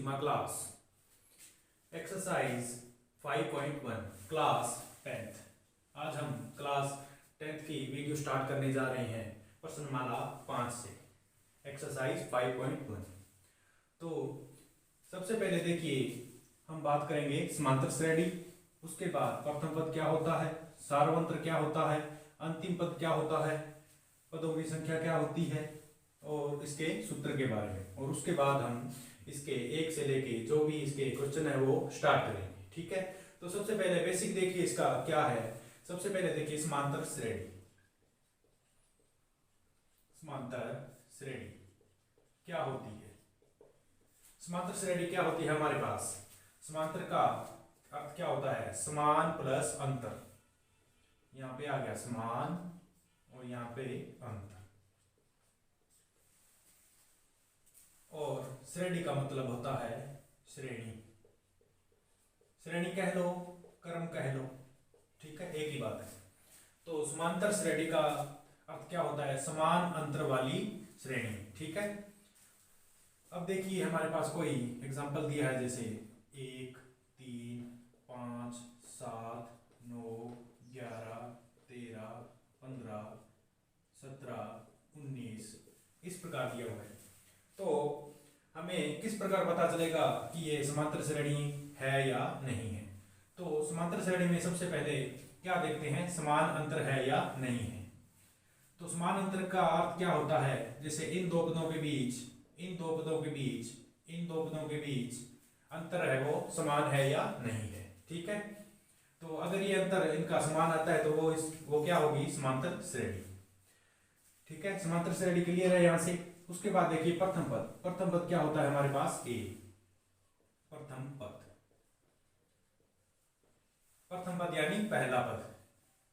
Sigma class exercise 5.1 class 10th। आज हम class 10th की वीडियो स्टार्ट करने जा रहे हैं प्रश्नमाला 5 से एक्सरसाइज 5.1। तो सबसे पहले देखिए हम बात करेंगे समांतर श्रेणी, उसके बाद प्रथम पद क्या होता है, सार्वंत्र क्या होता है, अंतिम पद क्या होता है, पदों की संख्या क्या होती है और इसके सूत्र के बारे में, और उसके बाद हम इसके एक से लेके जो भी इसके क्वेश्चन है वो स्टार्ट करेंगे। ठीक है, तो सबसे पहले बेसिक देखिए इसका क्या है। सबसे पहले देखिए समांतर श्रेणी। समांतर श्रेणी क्या होती है? समांतर श्रेणी क्या होती है हमारे पास? समांतर का अर्थ क्या होता है? समान प्लस अंतर। यहां पे आ गया समान और यहां पे अंतर। और श्रेणी का मतलब होता है श्रेणी। श्रेणी कह लो, क्रम कह लो, ठीक है, एक ही बात है। तो समांतर श्रेणी का अर्थ क्या होता है? समान अंतर वाली श्रेणी। ठीक है, अब देखिए हमारे पास कोई एग्जांपल दिया है, जैसे 1, 3, 5, 7, 9, 11, 13, 15, 17, 19 इस प्रकार दिया हुआ है। तो हमें किस प्रकार पता चलेगा कि ये समांतर श्रेणी है या नहीं है? तो समांतर श्रेणी में सबसे पहले क्या देखते हैं? समान अंतर है या नहीं है। तो समान अंतर का अर्थ क्या होता है? जैसे इन दो पदों के बीच, इन दो पदों के बीच, इन दो पदों के बीच अंतर है वो समान है या नहीं है। ठीक है, तो अगर ये अंतर इनका समान आता है तो वो क्या होगी? समांतर श्रेणी। ठीक है, समांतर श्रेणी क्लियर है यहां से। उसके बाद देखिए प्रथम पद। प्रथम पद क्या होता है हमारे पास? ए। प्रथम पद, प्रथम पद यानी पहला पद।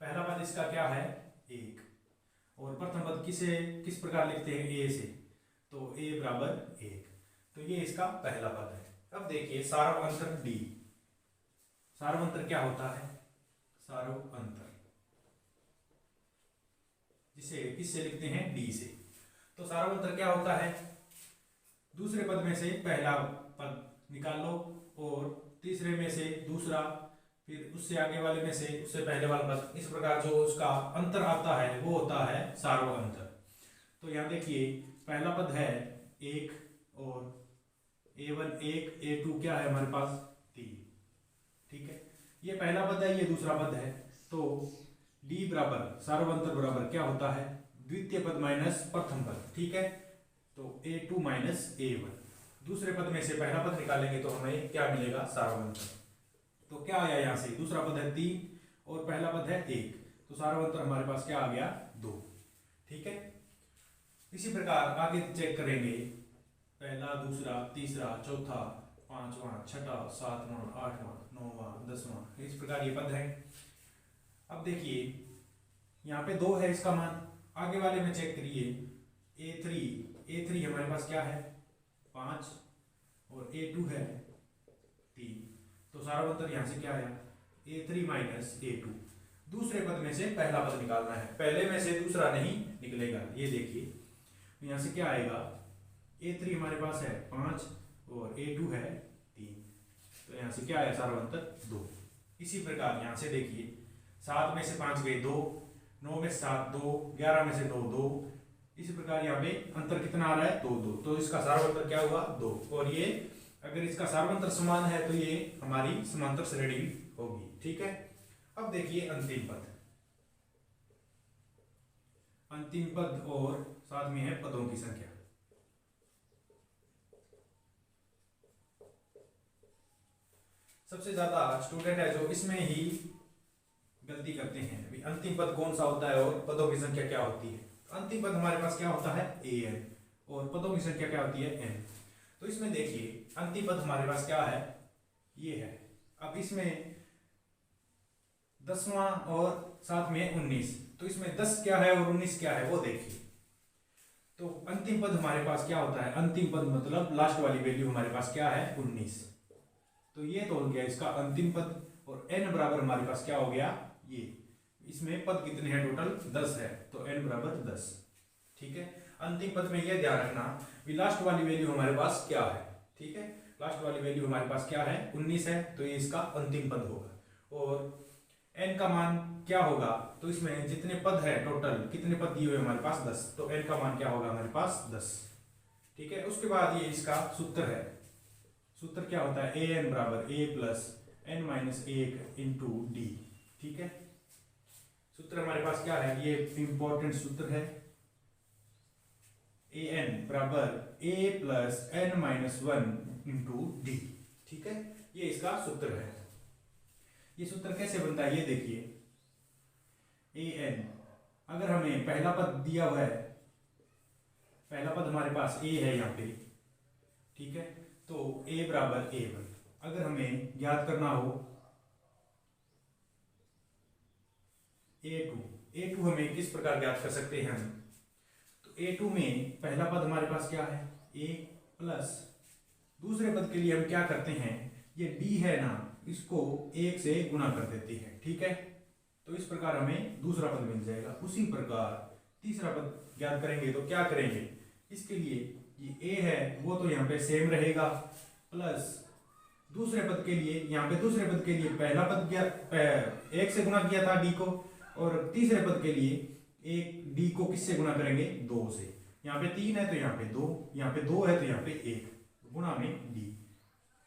पहला पद इसका क्या है? 1। और प्रथम पद किस प्रकार लिखते हैं? ए से। तो ए बराबर 1। तो ये इसका पहला पद है। अब देखिए सार्वअंतर डी। सार्वअंतर क्या होता है? सार्वअंतर जिसे किससे लिखते हैं? डी से। तो सार्वअंतर क्या होता है? दूसरे पद में से पहला पद निकाल लो और तीसरे में से दूसरा, फिर उससे आगे वाले में से उससे पहले वाला पद, इस प्रकार जो उसका अंतर आता है वो होता है सार्वअंतर। तो यहाँ देखिए पहला पद है 1 और A1 1, A2 क्या है हमारे पास? 3। ठीक है, ये पहला पद है, ये दूसरा पद है। तो D बराबर सार्वअंतर बराबर क्या होता है? द्वितीय पद माइनस प्रथम पद। ठीक है, तो A2 माइनस A1। दूसरे पद में से पहला पद निकालेंगे तो हमें क्या मिलेगा? सार्वअंतर। तो क्या आया यहाँ से? दूसरा पद है 3 और पहला पद है 1, तो सार्वअंतर हमारे पास क्या आ गया? 2। ठीक है, इसी प्रकार आगे चेक करेंगे। पहला, दूसरा, तीसरा, चौथा, पांचवा, छठा, सातवां, आठवां, नौवां, 10वां, इस प्रकार ये पद है। अब देखिए यहाँ पे 2 है इसका मान। आगे वाले में चेक करिए A3 हमारे पास क्या है? 5 और A2 है 3। तो सार्वअंतर यहाँ से क्या आया? A3 minus A2। दूसरे पद में से पहला पद निकालना है, पहले में से दूसरा नहीं निकलेगा। ये देखिए यहाँ से क्या आएगा? A3 हमारे पास है 5 और A2 है 3, तो यहाँ से क्या आया? सार्वअंतर 2। इसी प्रकार यहाँ से देखिए 7 में से 5 गए 2, 9 में से 7 2, 11 में से 2 2। इसी प्रकार यहाँ पे अंतर कितना आ रहा है? 2 2। तो इसका सार्वअंतर क्या हुआ? 2। और ये अगर इसका सार्वअंतर समान है तो ये हमारी समांतर श्रेणी होगी। ठीक है, अब देखिए अंतिम पद। अंतिम पद और साथ में है पदों की संख्या। सबसे ज्यादा स्टूडेंट है जो इसमें ही गलती करते हैं। अभी अंतिम पद कौन सा होता है और पदों की संख्या क्या होती है? अंतिम पद हमारे पास क्या होता है? an और पदों की संख्या क्या होती है? n। तो इसमें देखिए अंतिम पद हमारे पास क्या है? ये है। अब इसमें 10वां और साथ में 19, तो इसमें 10 क्या है और 19 क्या है वो देखिए। तो अंतिम पद हमारे पास क्या होता है? अंतिम पद मतलब लास्ट वाली वैल्यू हमारे पास क्या है? 19। तो ये तो हो गया इसका अंतिम पद। और n बराबर हमारे पास क्या हो गया? ये इसमें पद कितने हैं? टोटल 10 है, तो n बराबर 10। ठीक है, अंतिम पद में यह ध्यान रखना कि लास्ट वाली वैल्यू हमारे पास क्या है। ठीक है, लास्ट वाली वैल्यू हमारे पास क्या है 19 है, तो ये इसका अंतिम पद होगा। और n का मान क्या होगा, तो इसमें जितने पद है टोटल कितने पद दिए हुए हमारे पास 10, तो n का मान क्या होगा हमारे पास 10। ठीक है, उसके बाद ये इसका सूत्र है। सूत्र क्या होता है, an बराबर a plus n minus 1 into D. ठीक है, सूत्र हमारे पास क्या है, ये इंपॉर्टेंट सूत्र है। an बराबर a plus n minus 1 into D. ठीक है, ये इसका सूत्र है। ये सूत्र कैसे बनता है ये देखिए, an अगर हमें पहला पद दिया हुआ है, पहला पद हमारे पास a है यहाँ पे, ठीक है, तो a बराबर a1। अगर हमें ज्ञात करना हो a2 हमें किस प्रकार ज्ञात कर सकते हैं हम, तो a2 में पहला पद हमारे पास क्या है a प्लस दूसरे पद के लिए हम क्या करते हैं, ये d है ना, इसको 1 से गुना कर देते हैं। ठीक है, तो इस प्रकार हमें दूसरा पद मिल जाएगा। उसी प्रकार तीसरा पद ज्ञात करेंगे तो क्या करेंगे, इसके लिए ये a है वो तो यहाँ पे सेम रहेगा, प्लस दूसरे पद के लिए यहाँ पे दूसरे पद के लिए पहला पद 1 से गुना किया था d को, और तीसरे पद के लिए एक d को किससे गुना करेंगे 2 से। यहाँ पे 3 है तो यहाँ पे 2, यहाँ पे 2 है तो यहाँ पे 1 गुना में d।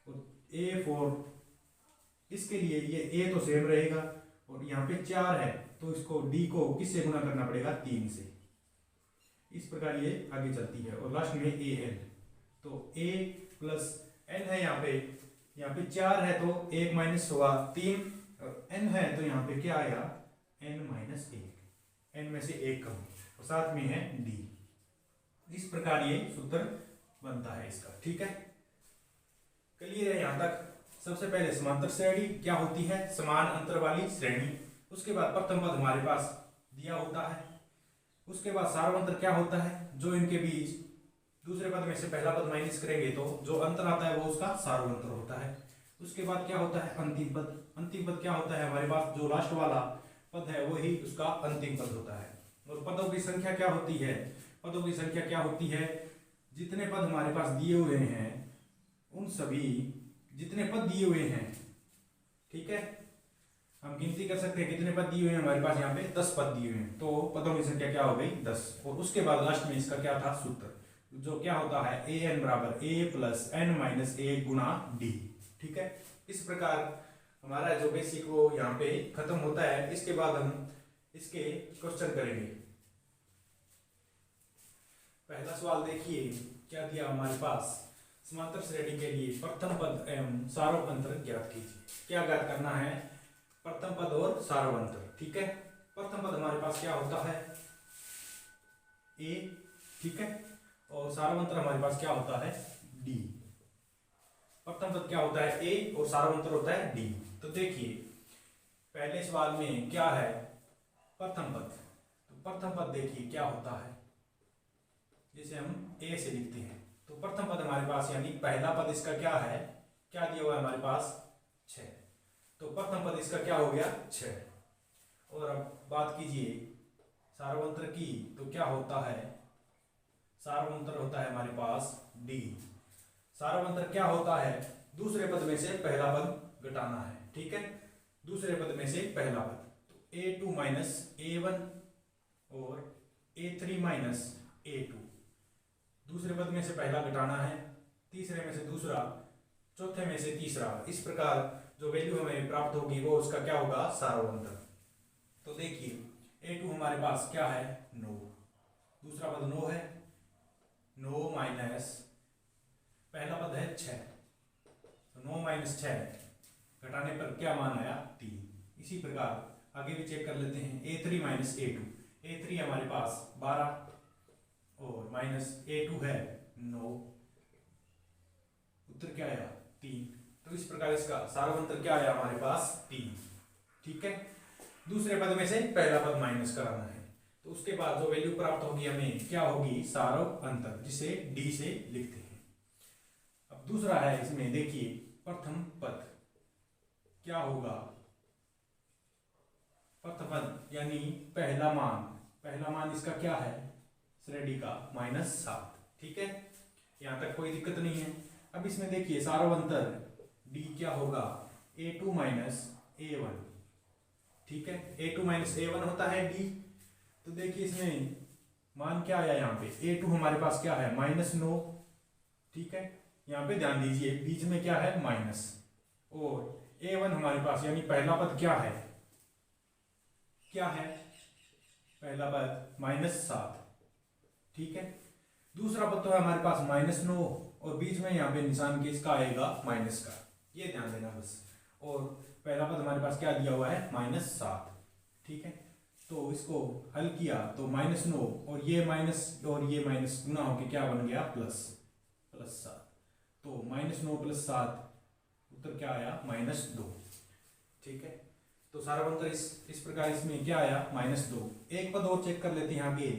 और a4 इसके लिए ये a तो सेम रहेगा, और यहाँ पे 4 है तो इसको d को किससे गुना करना पड़ेगा 3 से। इस प्रकार ये आगे चलती है, और लास्ट में an, तो a प्लस n है यहाँ पे 4 है तो 1 माइनस हुआ 3, और n है तो यहाँ पे क्या आया n माइनस 1, n में से 1 कम, और साथ में है d। इस प्रकार ये सूत्र बनता है इसका। ठीक है, क्लियर है यहाँ तक। सबसे पहले समांतर श्रेणी क्या होती है, समान अंतर वाली श्रेणी। उसके बाद प्रथम पद हमारे पास दिया होता है। उसके बाद सार्वंतर क्या होता है, जो इनके बीच दूसरे पद में से पहला पद माइनस करेंगे तो जो अंतर आता है वो उसका सार्वंतर होता है। उसके बाद क्या होता है अंतिम पद। अंतिम पद क्या होता है, हमारे पास जो लास्ट वाला पद है वही उसका अंतिम पद होता है। और पदों की संख्या क्या होती है, पदों की संख्या क्या होती है, जितने पद हमारे पास दिए हुए हैं उन सभी जितने पद दिए हुए हैं, ठीक है, हम गिनती कर सकते हैं कितने पद दिए हुए हैं हमारे पास, यहाँ पे 10 पद दिए हुए हैं, तो पदों की संख्या क्या हो गई 10। और उसके बाद लास्ट में इसका क्या था सूत्र, जो क्या होता है an बराबर a plus n minus 1 Guna d। ठीक है, इस प्रकार हमारा जो बेसिक वो यहाँ पे खत्म होता है। इसके बाद हम इसके क्वेश्चन करेंगे। पहला सवाल देखिए क्या दिया हमारे पास, समांतर श्रेणी के लिए प्रथम पद एवं सार्वंतर ज्ञात कीजिए। क्या ज्ञात करना है, प्रथम पद और सार्वंतर। ठीक है, प्रथम पद हमारे पास क्या होता है a, ठीक है, और सार्वंतर हमारे पास क्या होता है d। प्रथम पद क्या होता है a और सार्वंतर होता है d। तो देखिए पहले सवाल में क्या है प्रथम पद, तो प्रथम पद देखिए क्या होता है, जिसे हम a से लिखते हैं। तो प्रथम पद हमारे पास यानी पहला पद इसका क्या है, क्या दिया हुआ है हमारे पास 6, तो प्रथम पद इसका क्या हो गया 6। और अब बात कीजिए सार्वंतर की, तो क्या होता है, सार्वंतर होता है हमारे पास d। सार्वंतर क्या होता है, दूसरे पद में से पहला पद घटाना है। ठीक है, दूसरे पद में से पहला पद, तो a2 माइनस a1 और a3 माइनस a2, दूसरे पद में से पहला घटाना है, तीसरे में से दूसरा, चौथे में से तीसरा। इस प्रकार जो वैल्यू हमें प्राप्त होगी वो उसका क्या होगा सार्वंतर। तो देखिए a2 हमारे पास क्या है 9, दूसरा पद 9 है, 9 माइनस पहला पद है 6, तो 9 माइनस 6 घटाने पर क्या मान आया 3। इसी प्रकार आगे भी चेक कर लेते हैं, a3 माइनस a2, a3 हमारे पास 12 और माइनस a2 है 9, उत्तर क्या आया 3। तो इस प्रकार इसका सार्वंतर क्या आया हमारे पास 3। ठीक है, दूसरे पद में से पहला पद माइनस कराना है, तो उसके बाद जो वैल्यू प्राप्त होगी हमें क्या होगी सार्वंतर, जिसे d से लिखते हैं। अब दूसरा है इसमें देखिए प्रथम पद क्या होगा, प्रथम पद यानी पहला मान इसका क्या है श्रेणी का -7। ठीक है, यहाँ तक कोई दिक्कत नहीं है। अब इसमें देखिए सार्वंतर d क्या होगा, a2 माइनस a1, ठीक है, a2 माइनस a1 होता है d। तो देखिए इसमें मान क्या आया, यहाँ पे a2 हमारे पास क्या है -9, ठीक है, यहाँ पे ध्यान दीजिए बीच में क्या है माइनस, और a1 हमारे पास यानी पहला पद क्या है, क्या है पहला पद -7, ठीक है। दूसरा पद तो है हमारे पास -9 और बीच में यहाँ पे निशान किसका आएगा, माइनस का, ये ध्यान देना बस। और पहला पद हमारे पास क्या दिया हुआ है -7, ठीक है। तो इसको हल किया तो -9 और ये माइनस गुना होके क्या बन गया, +7। तो -9 + 7 उत्तर क्या आया, -2, ठीक है। तो सारांतर इस प्रकार इसमें क्या आया, -2। एक पद और चेक कर लेते हैं आगे,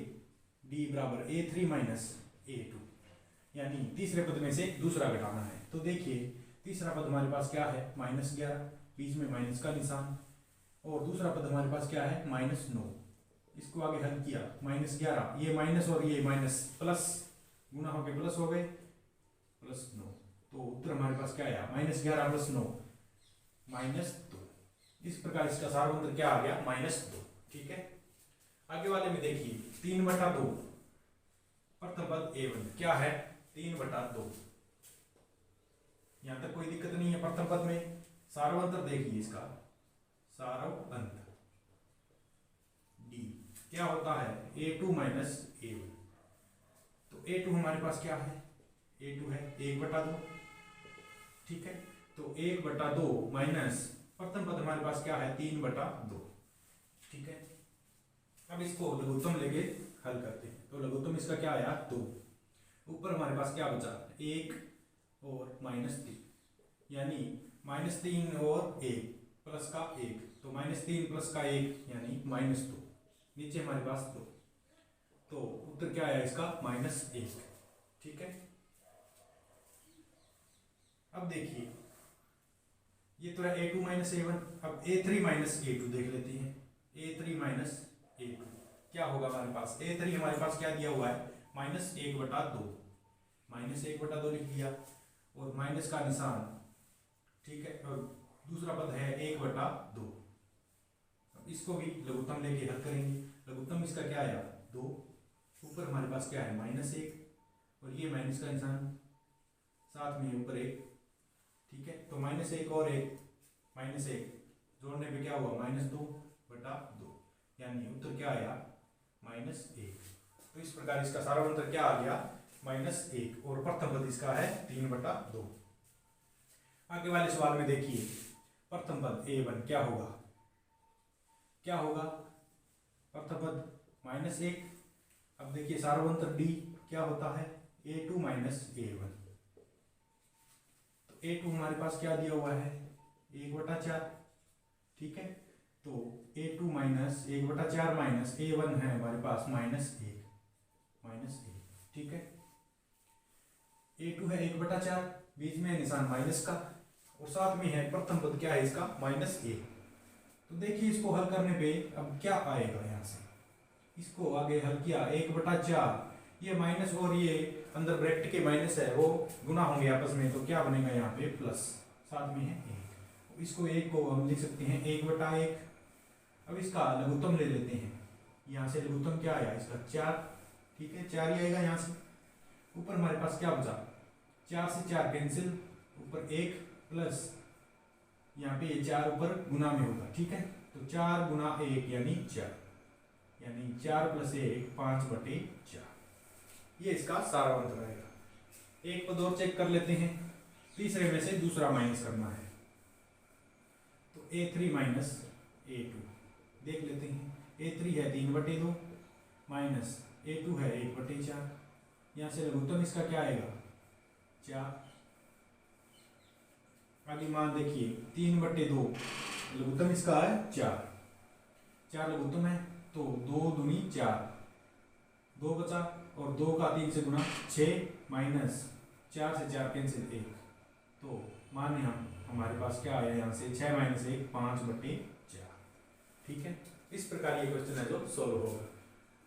d बराबर a3 माइनस a2, यानी तीसरे पद में से दूसरा घटाना है। तो देखिए तीसरा पद हमारे पास क्या है, -11, बीच में माइनस का निशान, और दूसरा पद हमारे पास क्या है, -9। इसको आगे हल किया, -11, ये माइनस और ये माइनस प्लस गुना होके प्लस हो गए, +9। तो उत्तर हमारे पास क्या आया, -11 + 9 -2। इस प्रकार इसका सार्वंतर क्या आ गया, -2, ठीक है। आगे वाले में देखिए 3/2, प्रथम पद a1 क्या है, 3/2। यहां तक कोई दिक्कत नहीं है प्रथम पद में। सार्वंतर देखिए इसका, सार्वंतर d क्या होता है, a2 माइनस a1। तो a2 हमारे पास क्या है, a2 है 1/2, ठीक है। तो 1/2 माइनस प्रथम पद हमारे पास क्या है, 3/2, ठीक है। अब इसको लघुत्तम लेके हल करते हैं। तो लघुत्तम इसका क्या आया, 2। ऊपर हमारे पास क्या बचा, 1 और -3, यानी -3 और 1 प्लस का 1, तो -3 प्लस का 1 यानी -2। नीचे हमारे पास 2, तो उत्तर क्या आया इसका, -1, ठीक है। अब देखिए ये तो है a2 माइनस a1, अब a3 माइनस a2 देख लेते हैं। a3 माइनस a2 क्या होगा हमारे पास, a3 हमारे पास क्या दिया हुआ है, -1/2, -1/2 लिख दिया, और माइनस का निशान, ठीक है। और दूसरा पद है 1/2। अब इसको भी लघुत्तम लेके हल करेंगे। लघुत्तम इसका क्या आया, 2। ऊपर हमारे पास क्या है, -1, और ये माइनस का निशान, साथ में ऊपर 1, ठीक है। तो -1 और 1, -1 जोड़ने पे क्या हुआ, -2/2, यानी उत्तर क्या आया, -1। तो इस प्रकार इसका सार्वंतर क्या आ गया, -1, और प्रथम पद इसका है 3/2। आगे वाले सवाल में देखिए प्रथम पद a1 क्या होगा, क्या होगा प्रथम पद -1। अब देखिए सार्वंतर d क्या होता है, a2 माइनस a1। तो a2 हमारे पास क्या दिया हुआ है, 1/4, ठीक है। तो a2 माइनस 1/4 माइनस a1 है हमारे पास -1, ठीक है। a2 है 1/4, बीच में निशान माइनस का, और साथ में है प्रथम पद क्या है इसका, -1। तो देखिए इसको हल करने पे अब क्या आएगा, यहाँ से इसको आगे हल किया, 1/4, ये माइनस और ये अंदर ब्रैकेट के माइनस है वो गुना होंगे आपस में, तो क्या बनेगा यहाँ पे प्लस, साथ में है 1। इसको 1 को हम लिख सकते हैं 1/1। अब इसका लघुत्तम ले लेते हैं, यहाँ से लघुत्तम क्या आया इसका, 4, ठीक है, 4 ही आएगा यहाँ से। ऊपर हमारे पास क्या बचा, 4 से 4 कैंसिल, ऊपर 1 प्लस यहाँ पे ये 4 ऊपर गुना में होगा, ठीक है। तो 4 गुना 1 यानी 4, यानी 4 + 1 5/4, ये इसका सारांश रहेगा। एक पद और चेक कर लेते हैं, तीसरे में से दूसरा माइनस करना है। तो a3 माइनस a2 देख लेते हैं। a3 है 3/2 माइनस a2 है 1/4, यहाँ से लघुत्तम इसका क्या आएगा, 4। आगे मान देखिए 3/2, लघुत्तम इसका है 4 लघुत्तम है, तो 2 दूनी 4, 2 बचा, और 2 का 3 से गुना 6 माइनस 4 से 4 कैंसिल 1, तो मान हम हमारे पास क्या आया यहाँ से, 6 - 1 5/4, ठीक है। इस प्रकार ये क्वेश्चन है जो सोल्व होगा।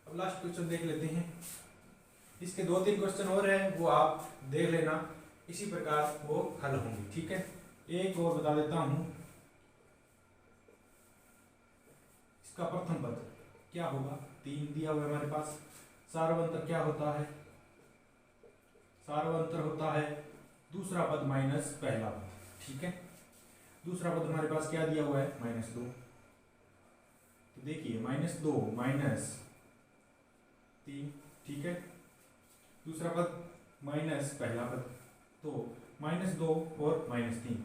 अब लास्ट क्वेश्चन देख लेते हैं। इसके 2-3 क्वेश्चन और हैं, वो आप देख लेना, इसी प्रकार वो हल होंगे। ठीक है, एक और बता देता हूं, इसका प्रथम पद क्या होगा, 3 दिया हुआ है हमारे पास। सार्वंतर क्या होता है, सार्वंतर होता है दूसरा पद माइनस पहला पद। ठीक है, दूसरा पद हमारे पास क्या दिया हुआ है, -2। तो देखिए -2 -3। ठीक है, दूसरा पद माइनस पहला पद, तो -2 और -3,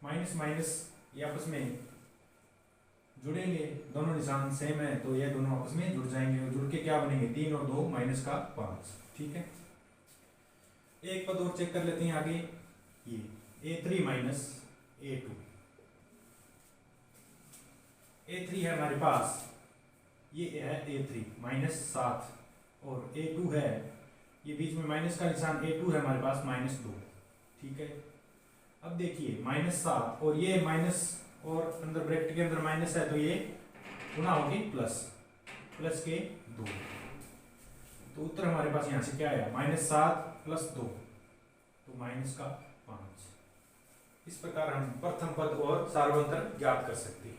माइनस माइनस ये आपस में जुड़ेंगे, दोनों निशान सेम है तो ये दोनों आपस में जुड़ जाएंगे, और जुड़ के क्या बनेंगे, 3 और 2 -5। ठीक है, एक पद और चेक कर लेते हैं आगे, ये A3 A2। A3 है हमारे पास, ये है A3 -7, और A2 है, ये बीच में माइनस का निशान A2 है हमारे पास -2। ठीक है, अब देखिए -7 और ये माइनस, और अंदर ब्रैकेट के अंदर माइनस है तो ये गुना होगी प्लस के 2। तो उत्तर हमारे पास यहाँ से क्या आया, -7 + 2, तो -5। इस प्रकार हम प्रथम पद और सार्वंतर ज्ञात कर सकते हैं।